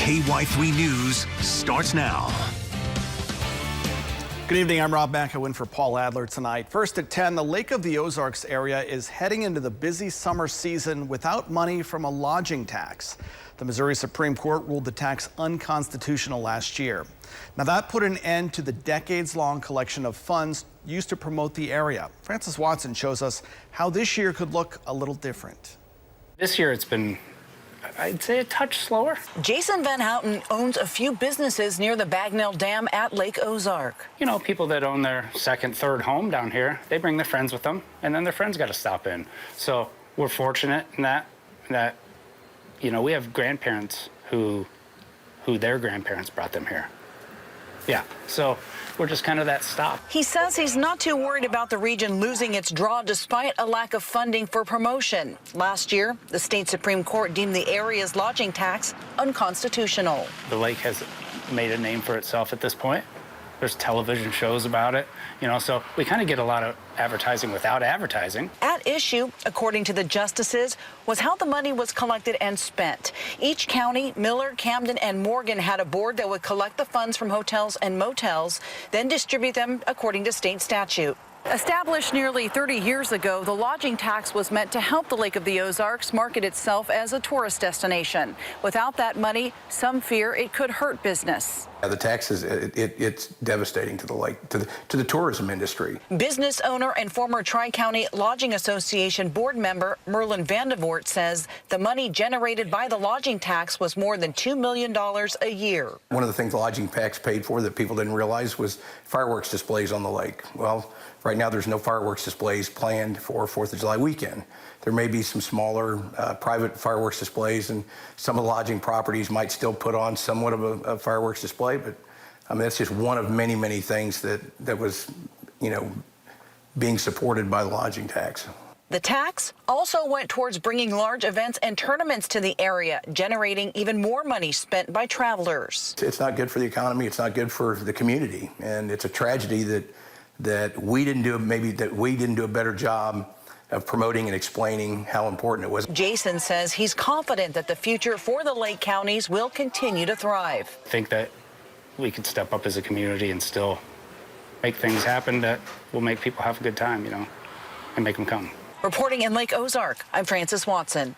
KY3 News starts now. Good evening, I'm Rob Mack. I win for Paul Adler tonight. First at 10, the Lake of the Ozarks area is heading into the busy summer season without money from a lodging tax. The Missouri Supreme Court ruled the tax unconstitutional last year. Now that put an end to the decades-long collection of funds used to promote the area. Francis Watson shows us how this year could look a little different. This year it's been, I'd say, a touch slower. Jason Van Houten owns a few businesses near the Bagnell Dam at Lake Ozark. You know, people that own their second, third home down here, they bring their friends with them, and then their friends got to stop in. So we're fortunate in that you know, we have grandparents who their grandparents brought them here. Yeah, so we're just kind of that stop. He says he's not too worried about the region losing its draw despite a lack of funding for promotion. Last year, the state Supreme Court deemed the area's lodging tax unconstitutional. The lake has made a name for itself at this point. There's television shows about it, you know, so we kind of get a lot of advertising without advertising. At issue, according to the justices, was how the money was collected and spent. Each county, Miller, Camden, and Morgan had a board that would collect the funds from hotels and motels, then distribute them according to state statute. Established nearly 30 years ago, the lodging tax was meant to help the Lake of the Ozarks market itself as a tourist destination. Without that money, some fear it could hurt business. The tax is it's devastating to the lake, to the tourism industry. Business owner and former Tri-County Lodging Association board member Merlin Vandevort says the money generated by the lodging tax was more than $2 million a year. One of the things the lodging tax paid for that people didn't realize was fireworks displays on the lake. Well, right now there's no fireworks displays planned for 4th of July weekend. There may be some smaller private fireworks displays, and some of the lodging properties might still put on somewhat of a fireworks display, but I mean, that's just one of many, many things that was, you know, being supported by the lodging tax. The tax also went towards bringing large events and tournaments to the area, generating even more money spent by travelers. It's not good for the economy. It's not good for the community, and it's a tragedy that we didn't do a better job of promoting and explaining how important it was. Jason says he's confident that the future for the Lake counties will continue to thrive. I think that we could step up as a community and still make things happen that will make people have a good time, you know, and make them come. Reporting in Lake Ozark, I'm Francis Watson.